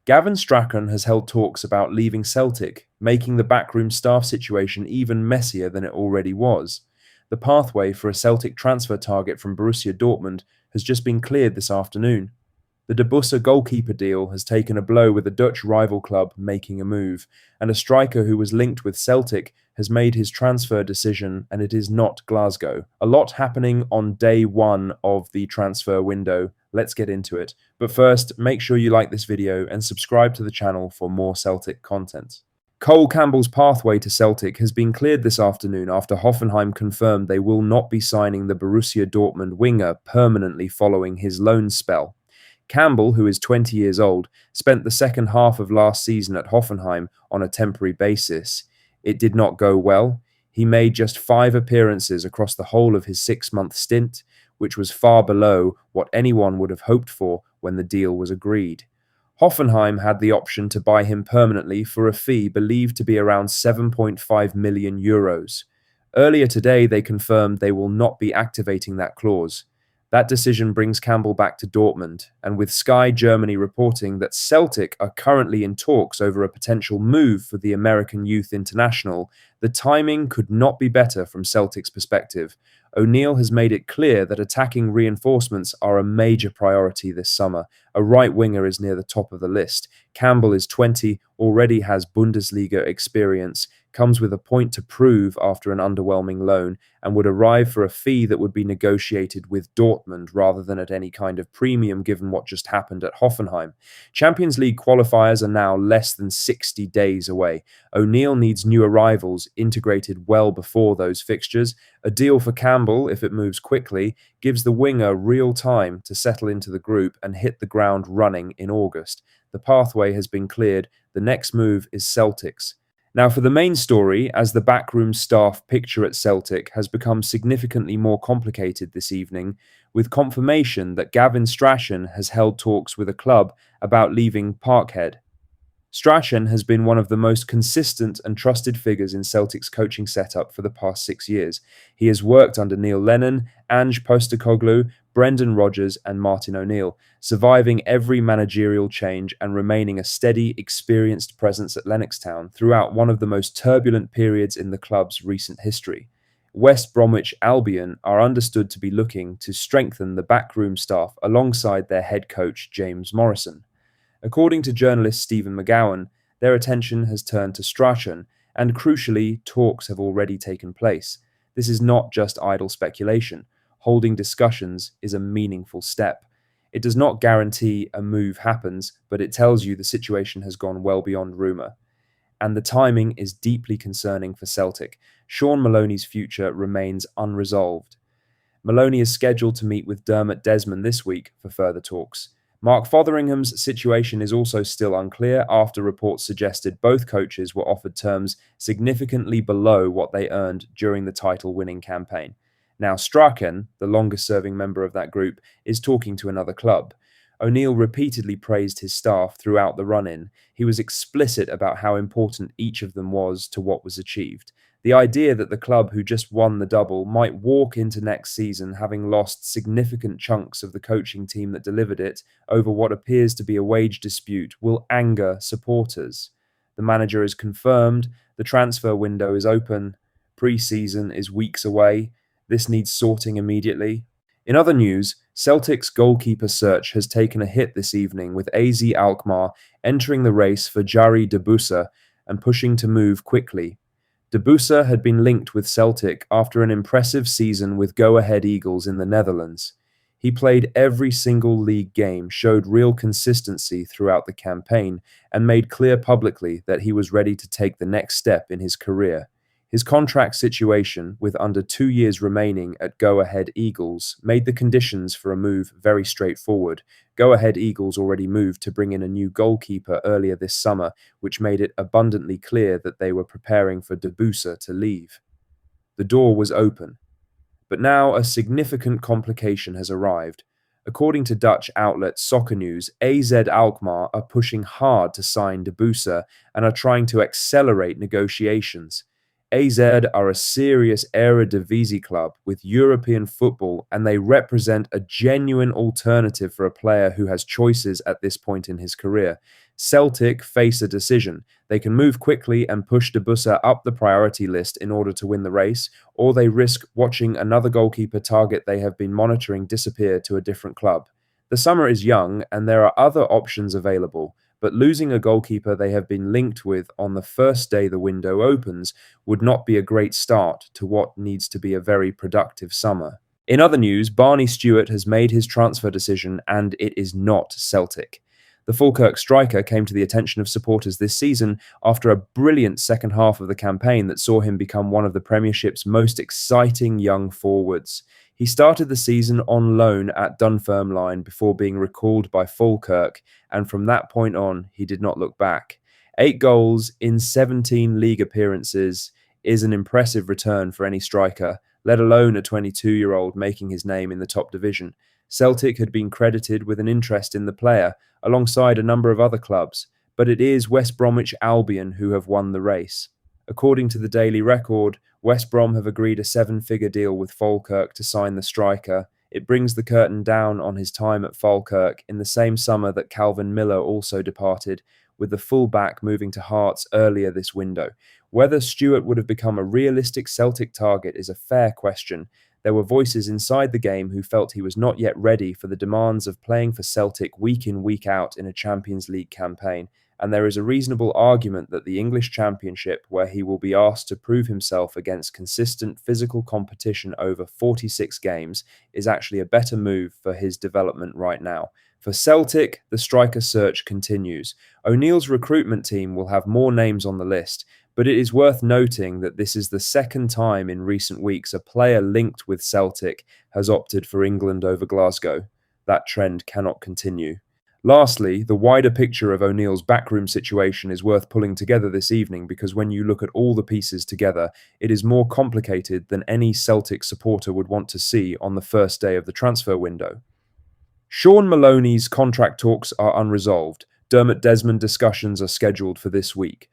Gavin Strachan has held talks about leaving Celtic, making the backroom staff situation even messier than it already was. The pathway for a Celtic transfer target from Borussia Dortmund has just been cleared this afternoon. The Debussy goalkeeper deal has taken a blow with a Dutch rival club making a move, and a striker who was linked with Celtic has made his transfer decision, and it is not Glasgow. A lot happening on day one of the transfer window. Let's get into it. But first, make sure you like this video and subscribe to the channel for more Celtic content. Cole Campbell's pathway to Celtic has been cleared this afternoon after Hoffenheim confirmed they will not be signing the Borussia Dortmund winger permanently following his loan spell. Campbell, who is 20 years old, spent the second half of last season at Hoffenheim on a temporary basis. It did not go well. He made just 5 appearances across the whole of his 6-month stint, which was far below what anyone would have hoped for when the deal was agreed. Hoffenheim had the option to buy him permanently for a fee believed to be around €7.5 million. Earlier today, they confirmed they will not be activating that clause. That decision brings Campbell back to Dortmund, and with Sky Germany reporting that Celtic are currently in talks over a potential move for the American youth international, the timing could not be better from Celtic's perspective. O'Neill has made it clear that attacking reinforcements are a major priority this summer. A right winger is near the top of the list. Campbell is 20, already has Bundesliga experience, comes with a point to prove after an underwhelming loan, and would arrive for a fee that would be negotiated with Dortmund rather than at any kind of premium given what just happened at Hoffenheim. Champions League qualifiers are now less than 60 days away. O'Neill needs new arrivals integrated well before those fixtures. A deal for Campbell, if it moves quickly, gives the winger real time to settle into the group and hit the ground running in August. The pathway has been cleared. The next move is Celtic's. Now for the main story, as the backroom staff picture at Celtic has become significantly more complicated this evening, with confirmation that Gavin Strachan has held talks with a club about leaving Parkhead. Strachan has been one of the most consistent and trusted figures in Celtic's coaching setup for the past 6 years. He has worked under Neil Lennon, Ange Postecoglou, Brendan Rodgers and Martin O'Neill, surviving every managerial change and remaining a steady, experienced presence at Lennox Town throughout one of the most turbulent periods in the club's recent history. West Bromwich Albion are understood to be looking to strengthen the backroom staff alongside their head coach James Morrison. According to journalist Stephen McGowan, their attention has turned to Strachan, and crucially, talks have already taken place. This is not just idle speculation. Holding discussions is a meaningful step. It does not guarantee a move happens, but it tells you the situation has gone well beyond rumour. And the timing is deeply concerning for Celtic. Sean Maloney's future remains unresolved. Maloney is scheduled to meet with Dermot Desmond this week for further talks. Mark Fotheringham's situation is also still unclear after reports suggested both coaches were offered terms significantly below what they earned during the title-winning campaign. Now Strachan, the longest-serving member of that group, is talking to another club. O'Neill repeatedly praised his staff throughout the run-in. He was explicit about how important each of them was to what was achieved. The idea that the club who just won the double might walk into next season having lost significant chunks of the coaching team that delivered it over what appears to be a wage dispute will anger supporters. The manager is confirmed, the transfer window is open, pre-season is weeks away. This needs sorting immediately. In other news, Celtic's goalkeeper search has taken a hit this evening with AZ Alkmaar entering the race for Jari Debussy and pushing to move quickly. Debussy had been linked with Celtic after an impressive season with Go Ahead Eagles in the Netherlands. He played every single league game, showed real consistency throughout the campaign, and made clear publicly that he was ready to take the next step in his career. His contract situation, with under 2 years remaining at Go Ahead Eagles, made the conditions for a move very straightforward. Go Ahead Eagles already moved to bring in a new goalkeeper earlier this summer, which made it abundantly clear that they were preparing for Debussy to leave. The door was open. But now a significant complication has arrived. According to Dutch outlet Soccer News, AZ Alkmaar are pushing hard to sign Debussy and are trying to accelerate negotiations. AZ are a serious Eredivisie club with European football, and they represent a genuine alternative for a player who has choices at this point in his career. Celtic face a decision. They can move quickly and push Debussy up the priority list in order to win the race, or they risk watching another goalkeeper target they have been monitoring disappear to a different club. The summer is young and there are other options available, but losing a goalkeeper they have been linked with on the first day the window opens would not be a great start to what needs to be a very productive summer. In other news, Barney Stewart has made his transfer decision and it is not Celtic. The Falkirk striker came to the attention of supporters this season after a brilliant second half of the campaign that saw him become one of the Premiership's most exciting young forwards. He started the season on loan at Dunfermline before being recalled by Falkirk, and from that point on, he did not look back. 8 goals in 17 league appearances is an impressive return for any striker, let alone a 22-year-old making his name in the top division. Celtic had been credited with an interest in the player, alongside a number of other clubs, but it is West Bromwich Albion who have won the race. According to the Daily Record, West Brom have agreed a 7-figure deal with Falkirk to sign the striker. It brings the curtain down on his time at Falkirk in the same summer that Calvin Miller also departed, with the full-back moving to Hearts earlier this window. Whether Stewart would have become a realistic Celtic target is a fair question. There were voices inside the game who felt he was not yet ready for the demands of playing for Celtic week in, week out in a Champions League campaign, and there is a reasonable argument that the English Championship, where he will be asked to prove himself against consistent physical competition over 46 games, is actually a better move for his development right now. For Celtic, the striker search continues. O'Neill's recruitment team will have more names on the list, but it is worth noting that this is the second time in recent weeks a player linked with Celtic has opted for England over Glasgow. That trend cannot continue. Lastly, the wider picture of O'Neill's backroom situation is worth pulling together this evening because when you look at all the pieces together, it is more complicated than any Celtic supporter would want to see on the first day of the transfer window. Sean Maloney's contract talks are unresolved. Dermot Desmond discussions are scheduled for this week.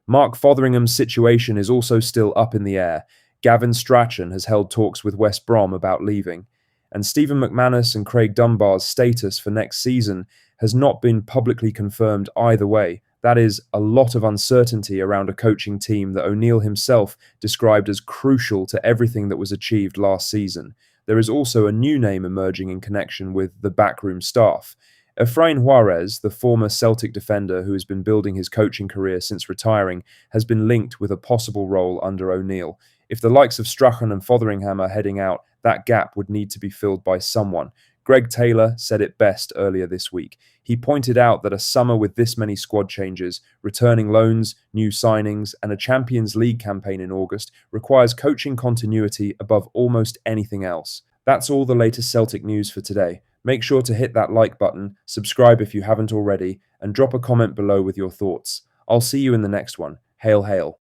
Mark Fotheringham's situation is also still up in the air. Gavin Strachan has held talks with West Brom about leaving. And Stephen McManus and Craig Dunbar's status for next season has not been publicly confirmed either way. That is a lot of uncertainty around a coaching team that O'Neill himself described as crucial to everything that was achieved last season. There is also a new name emerging in connection with the backroom staff. Efrain Juarez, the former Celtic defender who has been building his coaching career since retiring, has been linked with a possible role under O'Neill. If the likes of Strachan and Fotheringham are heading out, that gap would need to be filled by someone. Greg Taylor said it best earlier this week. He pointed out that a summer with this many squad changes, returning loans, new signings, and a Champions League campaign in August requires coaching continuity above almost anything else. That's all the latest Celtic news for today. Make sure to hit that like button, subscribe if you haven't already, and drop a comment below with your thoughts. I'll see you in the next one. Hail, hail.